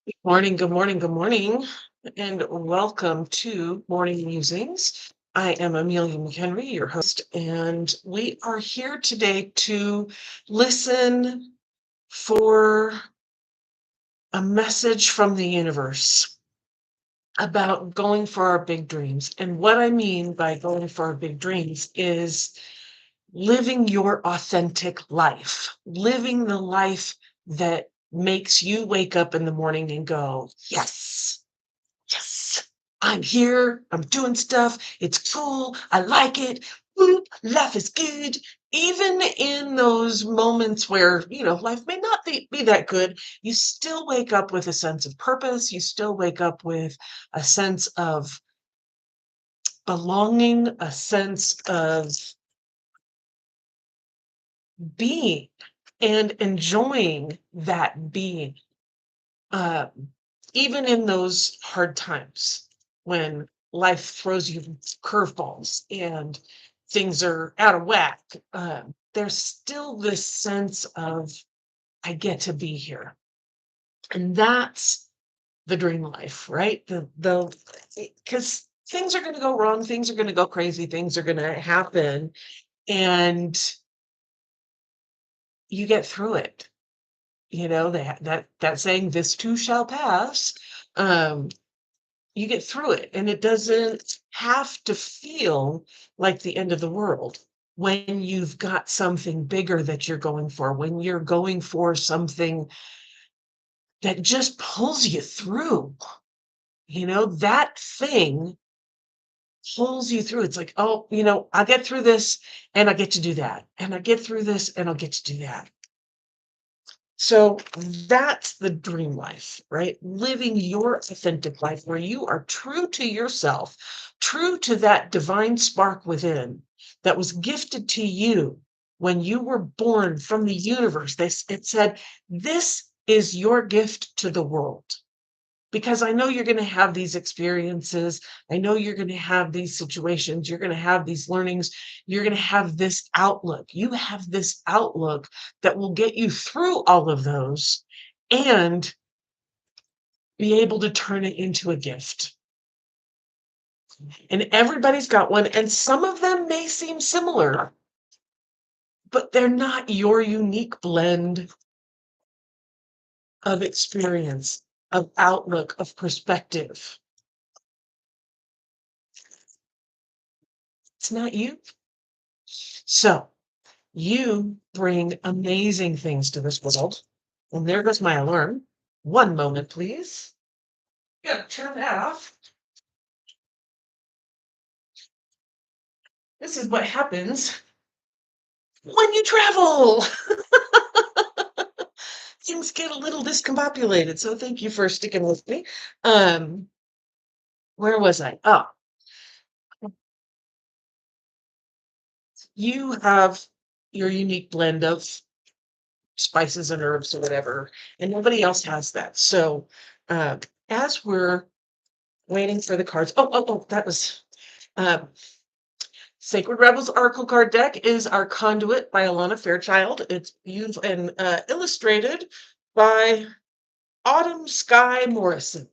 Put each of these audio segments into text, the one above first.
Good morning, good morning, good morning, and welcome to Morning Musings. I am Amelia McHenry, your host, and we are here today to listen for a message from the universe about going for our big dreams. And what I mean by going for our big dreams is living your authentic life, living the life that makes you wake up in the morning and go, yes, I'm here. I'm doing stuff. It's cool. I like it. Woo, life is good. Even in those moments where, life may not be that good, you still wake up with a sense of purpose. You still wake up with a sense of belonging, a sense of being and enjoying that being. Uh, Even in those hard times when life throws you curveballs and things are out of whack, there's still this sense of, I get to be here. And that's the dream life, right? Because things are going to go wrong, things are going to go crazy, things are going to happen, and you get through it. That saying, this too shall pass. Um, you get through it, and it doesn't have to feel like the end of the world when you've got something bigger that you're going for, when you're going for something that just pulls you through. That thing pulls you through. It's like, oh, I'll get through this and I get to do that, and I get through this and I'll get to do that. So that's the dream life, right? Living your authentic life where you are true to yourself, true to that divine spark within that was gifted to you when you were born from the universe. It said, this is your gift to the world. Because I know you're going to have these experiences. I know you're going to have these situations. You're going to have these learnings. You're going to have this outlook. You have this outlook that will get you through all of those and be able to turn it into a gift. And everybody's got one. And some of them may seem similar, but they're not your unique blend of experience, of outlook, of perspective. It's not you. So you bring amazing things to this world. And there goes my alarm. One moment, please. Yeah, turn that off. This is what happens when you travel. Things get a little discombobulated. So thank you for sticking with me. Um, where was I? Oh, you have your unique blend of spices and herbs or whatever, and nobody else has that. So uh, as we're waiting for the cards, that was Sacred Rebels Oracle card deck is our Conduit by Alana Fairchild. It's beautiful and illustrated by Autumn Sky Morrison.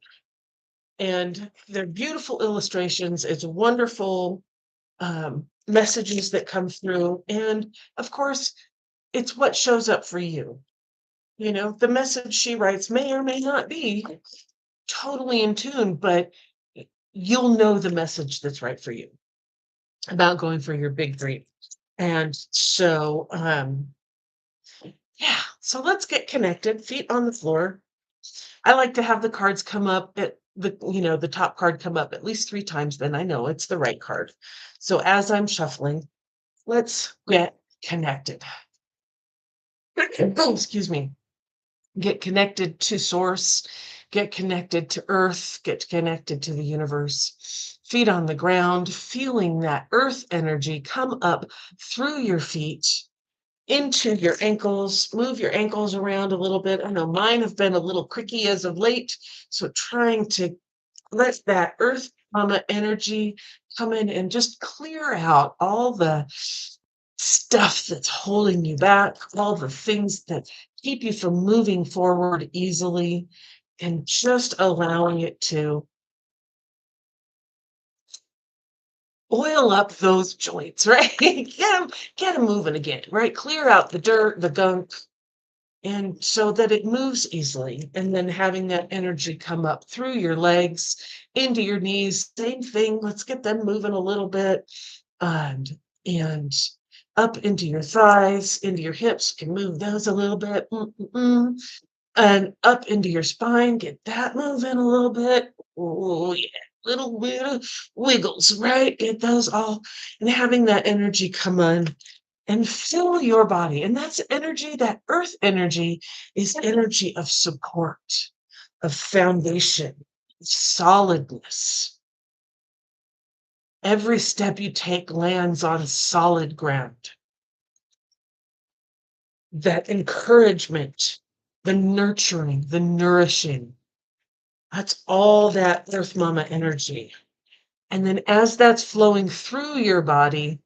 And they're beautiful illustrations. It's wonderful messages that come through. And of course, it's what shows up for you. The message she writes may or may not be totally in tune, but you'll know the message that's right for you about going for your big dream. And so, so let's get connected, feet on the floor. I like to have the cards come up at the top card come up at least 3 times, then I know it's the right card. So as I'm shuffling, let's get connected. Oh, excuse me. Get connected to source, get connected to earth, get connected to the universe. Feet on the ground, feeling that earth energy come up through your feet into your ankles. Move your ankles around a little bit. I know mine have been a little creaky as of late, so trying to let that earth mama energy come in and just clear out all the stuff that's holding you back, all the things that keep you from moving forward easily. and just allowing it to oil up those joints, right? Get them moving again, right? Clear out the dirt, the gunk, and so that it moves easily. And then having that energy come up through your legs into your knees, same thing. Let's get them moving a little bit, and up into your thighs, into your hips. You can move those a little bit. And up into your spine, get that moving a little bit. Oh, yeah, little bit of wiggles, right? Get those all, and having that energy come on and fill your body. And that's energy, that earth energy is energy of support, of foundation, solidness. Every step you take lands on solid ground. That encouragement, the nurturing, the nourishing, that's all that Earth Mama energy. And then as that's flowing through your body,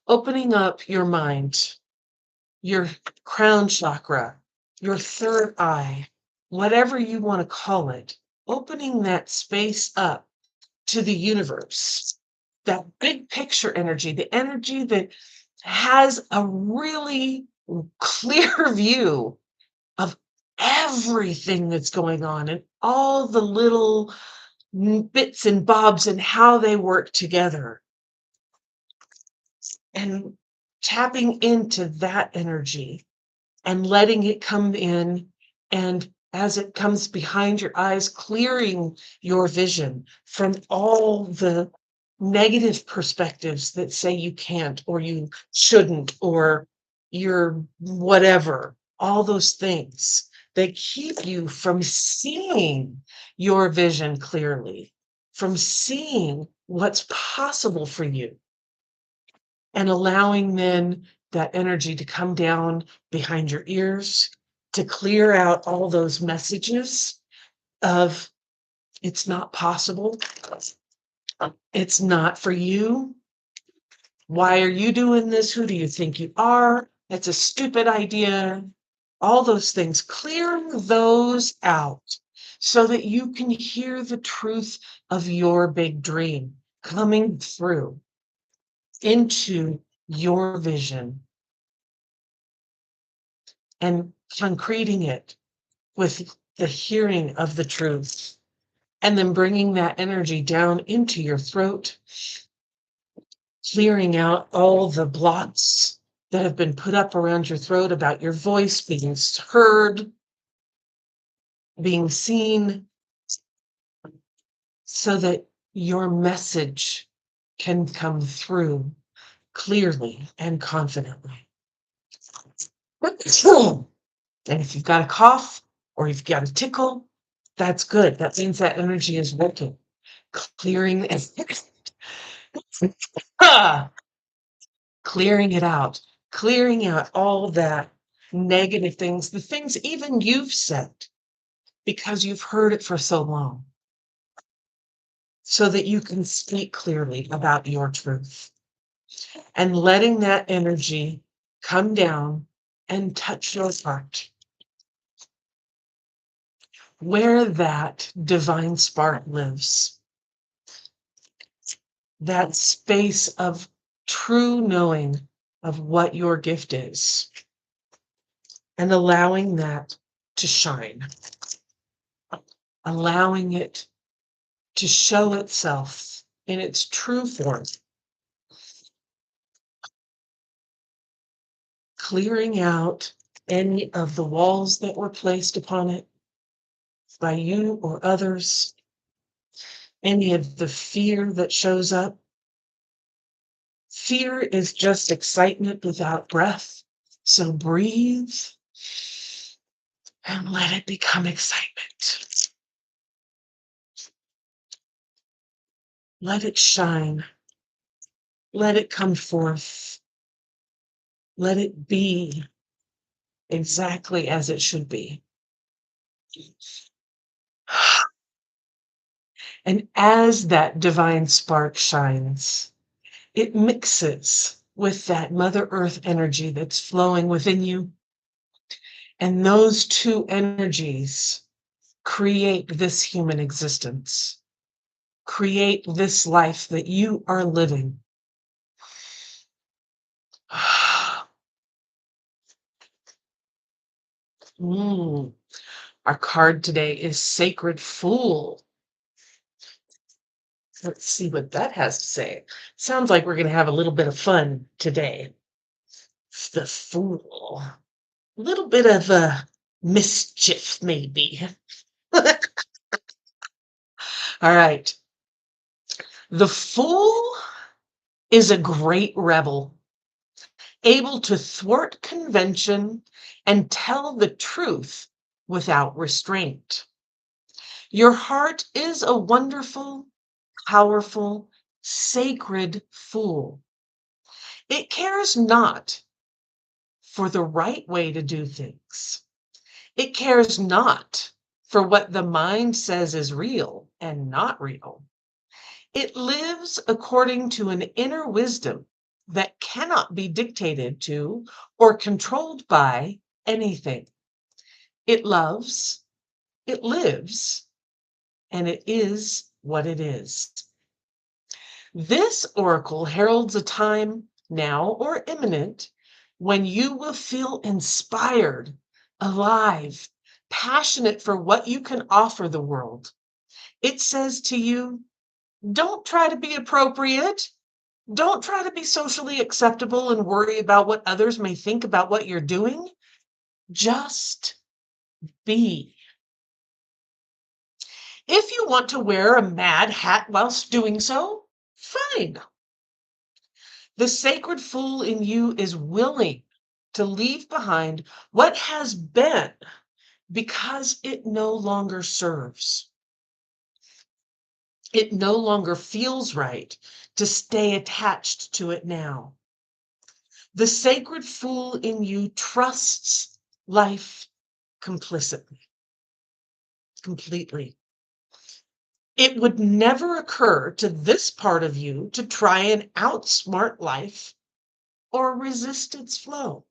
opening up your mind, your crown chakra, your third eye, whatever you want to call it, opening that space up to the universe, that big picture energy, the energy that has a really clear view of everything that's going on and all the little bits and bobs and how they work together, and tapping into that energy and letting it come in, and as it comes behind your eyes, clearing your vision from all the negative perspectives that say you can't or you shouldn't or you're whatever, all those things that keep you from seeing your vision clearly, from seeing what's possible for you, and allowing then that energy to come down behind your ears to clear out all those messages of it's not possible, it's not for you, why are you doing this, who do you think you are, that's a stupid idea, all those things. Clear those out so that you can hear the truth of your big dream coming through into your vision and concreting it with the hearing of the truth, and then bringing that energy down into your throat, clearing out all the blocks that have been put up around your throat about your voice being heard, being seen, so that your message can come through clearly and confidently. And if you've got a cough or you've got a tickle, that's good. That means that energy is working. Clearing clearing it out, clearing out all that negative things, the things even you've said because you've heard it for so long, so that you can speak clearly about your truth, and letting that energy come down and touch your heart, where that divine spark lives, that space of true knowing of what your gift is, and allowing that to shine, allowing it to show itself in its true form, clearing out any of the walls that were placed upon it by you or others, any of the fear that shows up. Fear is just excitement without breath. So breathe and let it become excitement. Let it shine. Let it come forth. Let it be exactly as it should be. And as that divine spark shines, it mixes with that Mother Earth energy that's flowing within you. And those two energies create this human existence, create this life that you are living. Mm, our card today is Sacred Fool. Let's see what that has to say. Sounds like we're going to have a little bit of fun today. It's the Fool. A little bit of mischief, maybe. All right. The Fool is a great rebel, able to thwart convention and tell the truth without restraint. Your heart is a wonderful, powerful, sacred fool. It cares not for the right way to do things. It cares not for what the mind says is real and not real. It lives according to an inner wisdom that cannot be dictated to or controlled by anything. It loves, it lives, and it is what it is. This oracle heralds a time now or imminent when you will feel inspired, alive, passionate for what you can offer the world. It says to you, don't try to be appropriate. Don't try to be socially acceptable and worry about what others may think about what you're doing. Just be. If you want to wear a mad hat whilst doing so, fine. The sacred fool in you is willing to leave behind what has been because it no longer serves. It no longer feels right to stay attached to it now. The sacred fool in you trusts life completely. It would never occur to this part of you to try and outsmart life or resist its flow.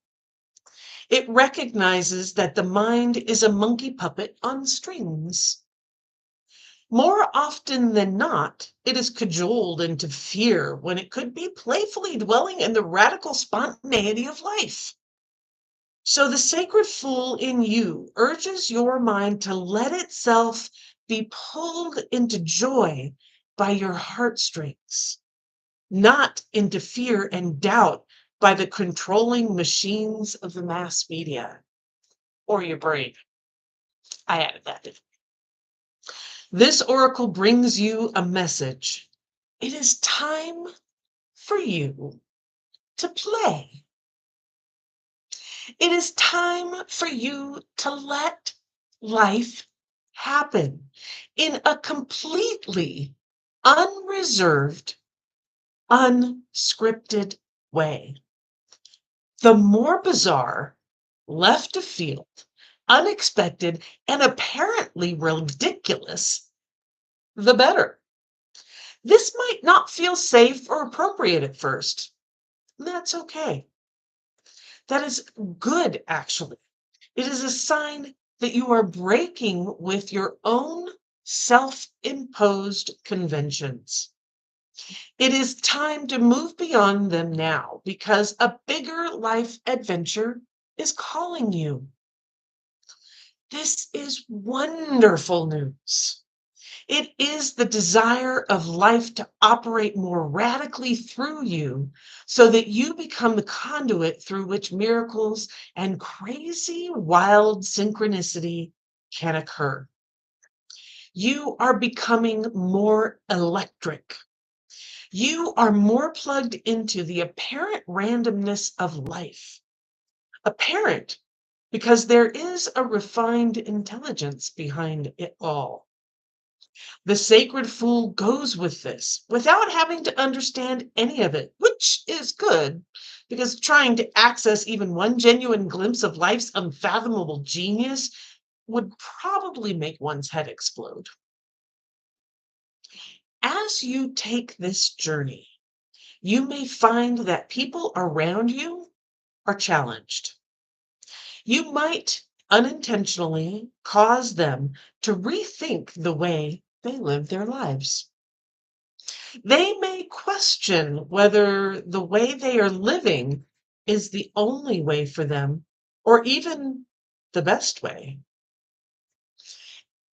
It recognizes that the mind is a monkey puppet on strings. More often than not, it is cajoled into fear when it could be playfully dwelling in the radical spontaneity of life. So the sacred fool in you urges your mind to let itself be pulled into joy by your heartstrings, not into fear and doubt by the controlling machines of the mass media or your brain. I added that in. This oracle brings you a message. It is time for you to play. It is time for you to let life happen in a completely unreserved, unscripted way. The more bizarre, left of field, unexpected, and apparently ridiculous, the better. This might not feel safe or appropriate at first. That's okay. That is good, actually. It is a sign that you are breaking with your own self-imposed conventions. It is time to move beyond them now because a bigger life adventure is calling you. This is wonderful news. It is the desire of life to operate more radically through you so that you become the conduit through which miracles and crazy, wild synchronicity can occur. You are becoming more electric. You are more plugged into the apparent randomness of life. Apparent because there is a refined intelligence behind it all. The sacred fool goes with this without having to understand any of it, which is good because trying to access even one genuine glimpse of life's unfathomable genius would probably make one's head explode. As you take this journey, you may find that people around you are challenged. You might unintentionally cause them to rethink the way they live their lives. They may question whether the way they are living is the only way for them or even the best way.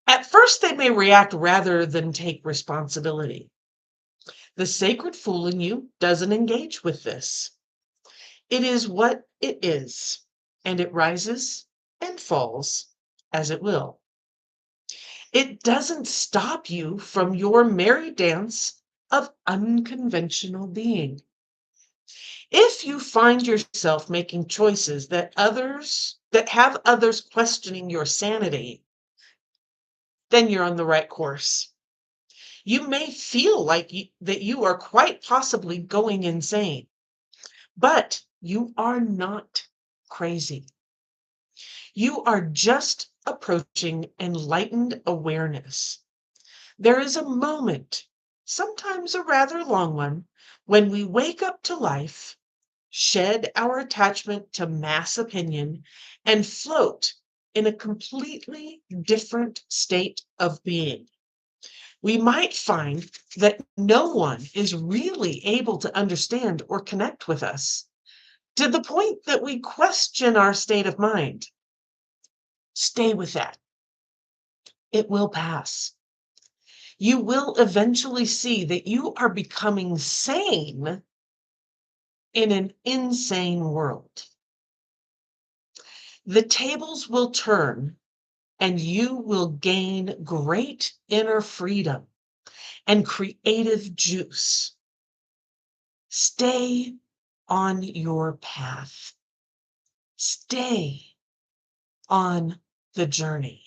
At first, they may react rather than take responsibility. The sacred fool in you doesn't engage with this. It is what it is, and it rises and falls as it will. It doesn't stop you from your merry dance of unconventional being. If you find yourself making choices that have others questioning your sanity, then you're on the right course. You may feel like that you are quite possibly going insane, but you are not crazy. You are just approaching enlightened awareness. There is a moment, sometimes a rather long one, when we wake up to life, shed our attachment to mass opinion, and float in a completely different state of being. We might find that no one is really able to understand or connect with us to the point that we question our state of mind. Stay with that. It will pass. You will eventually see that you are becoming sane in an insane world. The tables will turn and you will gain great inner freedom and creative juice. Stay on your path. Stay on the journey.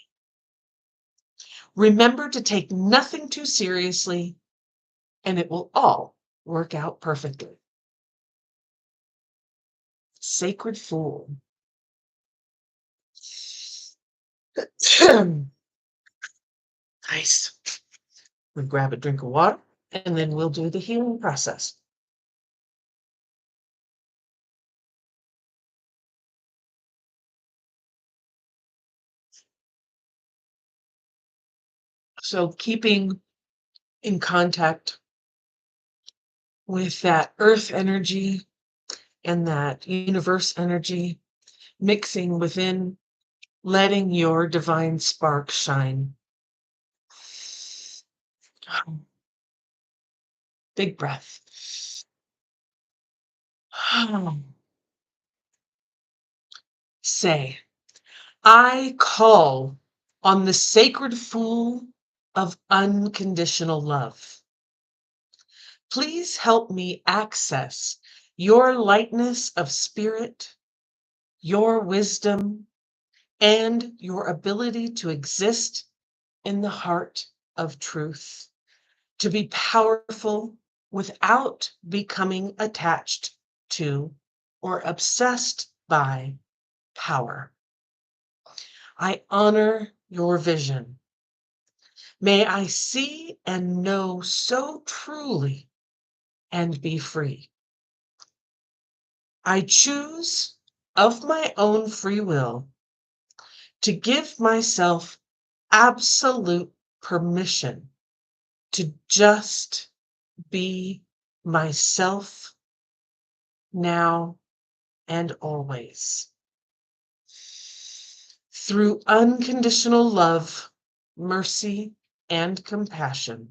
Remember to take nothing too seriously, and it will all work out perfectly. Sacred Fool. Nice. We'll grab a drink of water, and then we'll do the healing process. So keeping in contact with that earth energy and that universe energy, mixing within, letting your divine spark shine. Big breath. Say, I call on the sacred fool of unconditional love. Please help me access your lightness of spirit, your wisdom, and your ability to exist in the heart of truth, to be powerful without becoming attached to or obsessed by power. I honor your vision. May I see and know so truly and be free. I choose of my own free will to give myself absolute permission to just be myself now and always. Through unconditional love, mercy, and compassion,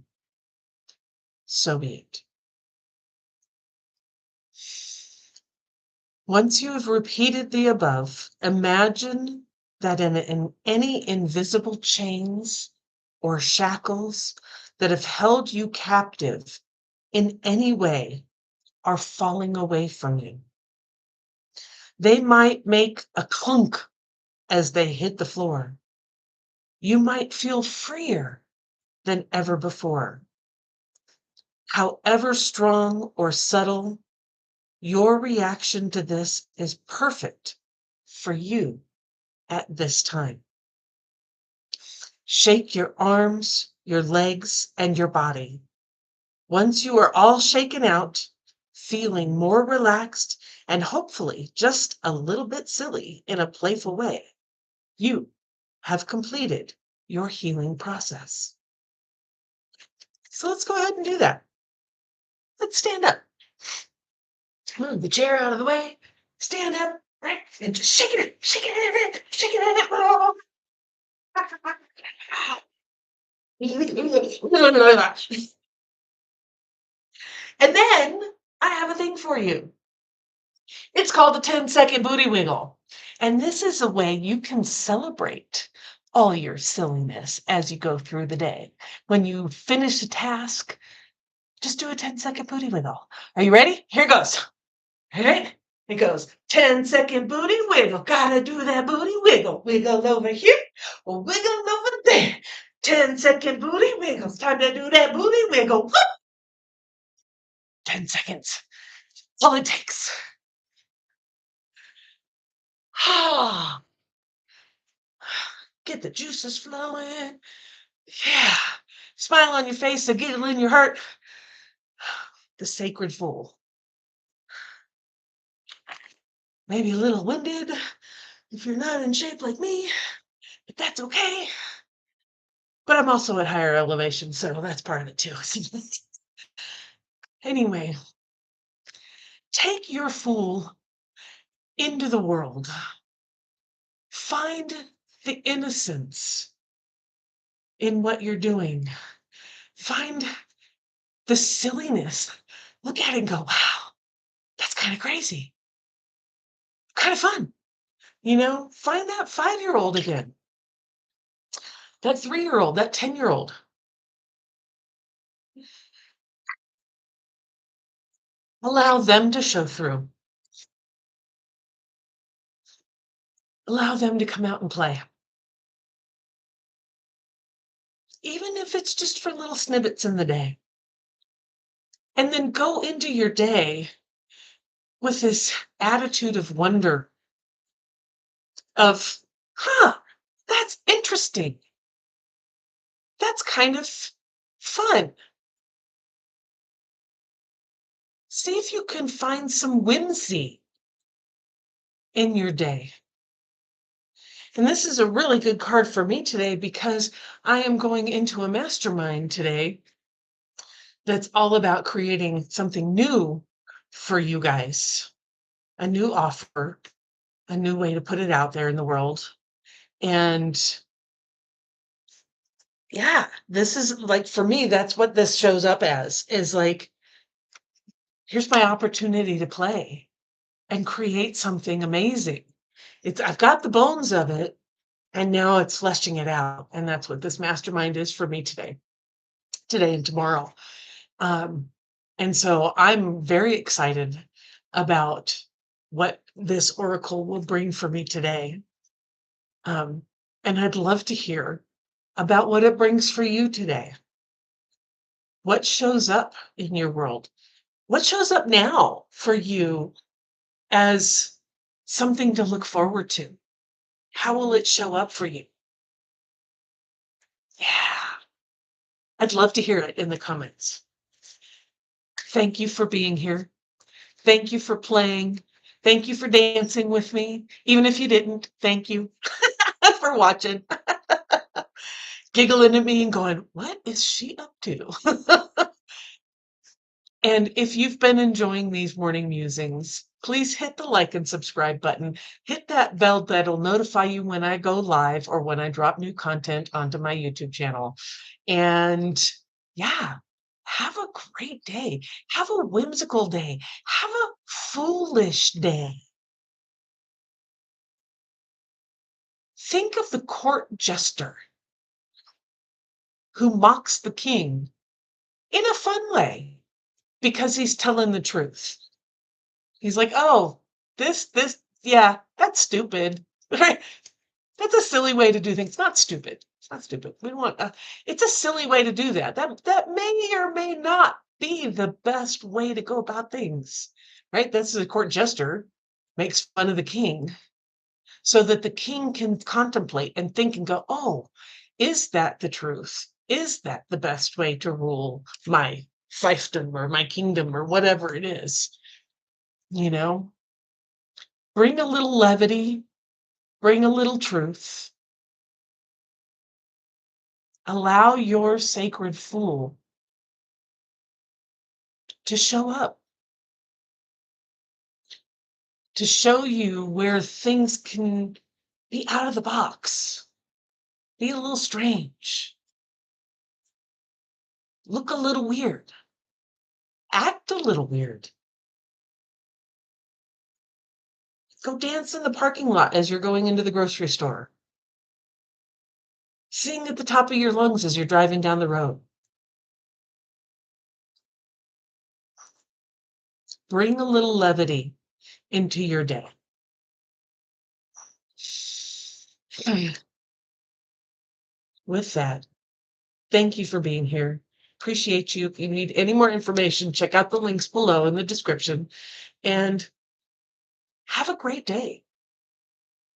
so be it. Once you have repeated the above, imagine that in any invisible chains or shackles that have held you captive in any way are falling away from you. They might make a clunk as they hit the floor. You might feel freer than ever before. However strong or subtle, your reaction to this is perfect for you at this time. Shake your arms, your legs, and your body. Once you are all shaken out, feeling more relaxed and hopefully just a little bit silly in a playful way, You have completed your healing process. So let's go ahead and do that. Let's stand up. Move the chair out of the way. Stand up, right? And just shake it, shake it, shake it. And then I have a thing for you. It's called the 10-second booty wiggle. And this is a way you can celebrate all your silliness as you go through the day. When you finish a task, just do a 10-second booty wiggle. Are you ready? Here goes. All right? It goes 10-second booty wiggle. Gotta do that booty wiggle. Wiggle over here or wiggle over there. 10-second booty wiggle. It's time to do that booty wiggle. Whoop! 10 seconds. That's all it takes. Get the juices flowing. Yeah. Smile on your face, a giggle in your heart. The sacred fool. Maybe a little winded if you're not in shape like me, but that's okay. But I'm also at higher elevation, so that's part of it too. Anyway, take your fool into the world. Find the innocence in what you're doing. Find the silliness. Look at it and go, wow, that's kind of crazy. Kind of fun. Find that 5-year-old again. That 3-year-old, that 10-year-old. Allow them to show through. Allow them to come out and play. Even if it's just for little snippets in the day. And then go into your day with this attitude of wonder of, that's interesting. That's kind of fun. See if you can find some whimsy in your day. And this is a really good card for me today because I am going into a mastermind today that's all about creating something new for you guys, a new offer, a new way to put it out there in the world. And yeah, this is like, for me, that's what this shows up as, is like, here's my opportunity to play and create something amazing. I've got the bones of it, and now it's fleshing it out. And that's what this mastermind is for me today and tomorrow. And so I'm very excited about what this oracle will bring for me today. And I'd love to hear about what it brings for you today. What shows up in your world? What shows up now for you as something to look forward to? How will it show up for you? Yeah, I'd love to hear it in the comments. Thank you for being here. Thank you for playing. Thank you for dancing with me. Even if you didn't, thank you for watching. Giggling at me and going, what is she up to? And if you've been enjoying these morning musings, please hit the like and subscribe button. Hit that bell that'll notify you when I go live or when I drop new content onto my YouTube channel. And yeah, have a great day. Have a whimsical day. Have a foolish day. Think of the court jester who mocks the king in a fun way because he's telling the truth. He's like, oh, this, yeah, that's stupid. Right? That's a silly way to do things. It's not stupid. It's not stupid. We don't want. It's a silly way to do that. That may or may not be the best way to go about things, right? That's the court jester makes fun of the king, so that the king can contemplate and think and go, oh, is that the truth? Is that the best way to rule my fiefdom or my kingdom or whatever it is? Bring a little levity, Bring a little truth. Allow your sacred fool to show up, to show you where things can be out of the box, be a little strange, look a little weird, act a little weird. Go dance in the parking lot as you're going into the grocery store. Sing at the top of your lungs as you're driving down the road. Bring a little levity into your day. With that, thank you for being here. Appreciate you. If you need any more information, check out the links below in the description, and have a great day.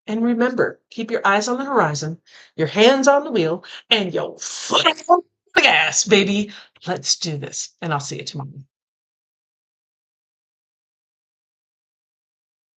And remember, keep your eyes on the horizon, your hands on the wheel, and your foot on the gas, baby. Let's do this, and I'll see you tomorrow.